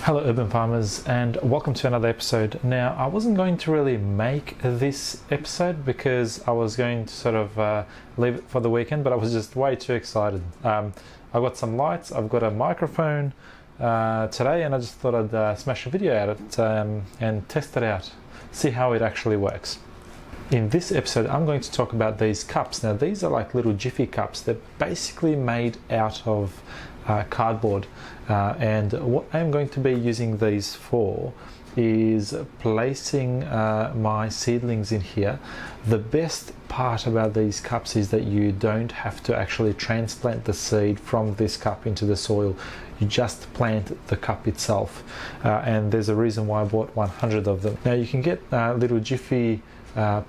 Hello urban farmers, and welcome to another episode. Now, I wasn't going to really make this episode because I was going to sort of leave it for the weekend, but I was just way too excited. I've got some lights, I've got a microphone today, and I just thought I'd smash a video at it and test it out, see how it actually works. In this episode, I'm going to talk about these cups. Now, these are like little Jiffy cups. They're basically made out of cardboard, and what I'm going to be using these for is placing my seedlings in here. The best part about these cups is that you don't have to actually transplant the seed from this cup into the soil. You just plant the cup itself, and there's a reason why I bought 100 of them. Now, you can get little Jiffy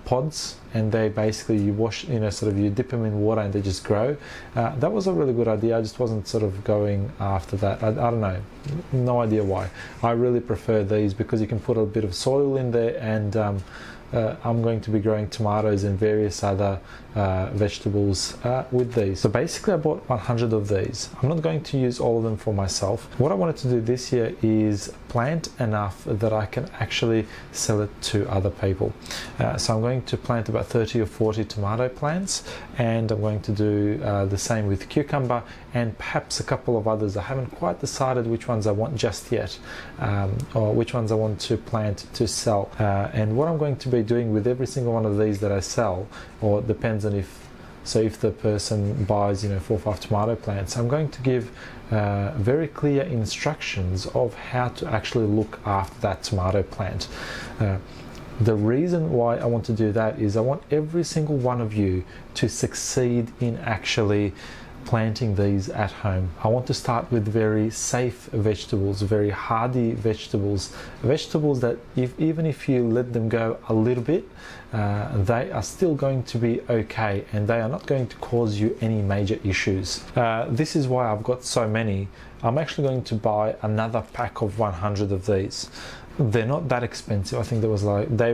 pods, and they basically, you wash, you dip them in water and they just grow. That was a really good idea. I just wasn't sort of going after that. I don't know, no idea why. I really prefer these because you can put a bit of soil in there, and I'm going to be growing tomatoes and various other vegetables with these. So basically I bought 100 of these. I'm not going to use all of them for myself. What I wanted to do this year is plant enough that I can actually sell it to other people. So I'm going to plant about 30 or 40 tomato plants, and I'm going to do the same with cucumber and perhaps a couple of others. I haven't quite decided which ones I want just yet, or which ones I want to plant to sell. And what I'm going to be doing with every single one of these that I sell, or it depends on if the person buys 4 or 5 tomato plants, I'm going to give very clear instructions of how to actually look after that tomato plant. The reason why I want to do that is I want every single one of you to succeed in actually planting these at home. I want to start with very safe vegetables, very hardy vegetables that even if you let them go a little bit, they are still going to be okay, and they are not going to cause you any major issues. This is why I've got so many. I'm actually going to buy another pack of 100 of these. They're not that expensive. I think they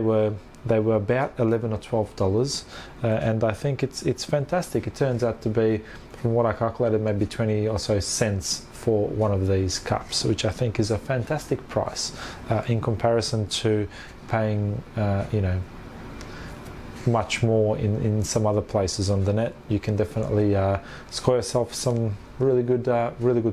were about $11 or $12, and I think it's fantastic. It turns out to be, from what I calculated, maybe 20 or so cents for one of these cups, which I think is a fantastic price in comparison to paying much more in some other places on the net. You can definitely score yourself some really good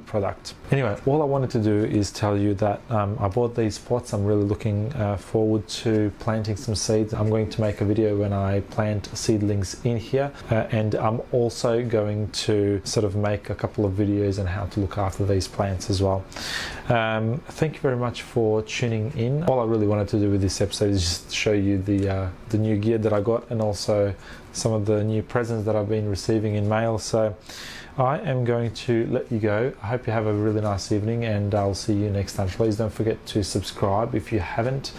product. Anyway, all I wanted to do is tell you that I bought these pots. I'm really looking forward to planting some seeds. I'm going to make a video when I plant seedlings in here, and I'm also going to sort of make a couple of videos on how to look after these plants as well. Thank you very much for tuning in. All I really wanted to do with this episode is just show you the new gear that I got, and also some of the new presents that I've been receiving in mail. So I am going to let you go. I hope you have a really nice evening, and I'll see you next time. Please don't forget to subscribe if you haven't.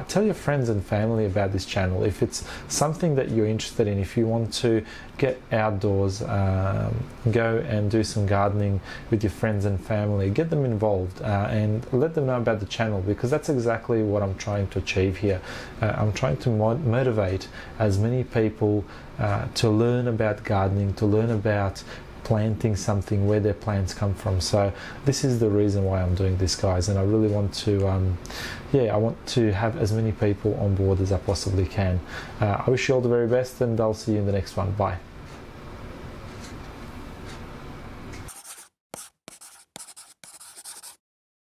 Tell your friends and family about this channel if it's something that you're interested in. If you want to get outdoors, go and do some gardening with your friends and family, get them involved, and let them know about the channel, because that's exactly what I'm trying to achieve here. I'm trying to motivate as many people to learn about gardening, to learn about planting something, where their plants come from. So this is the reason why I'm doing this, guys, and I really want to I want to have as many people on board as I possibly can. I wish you all the very best, and I'll see you in the next one. Bye.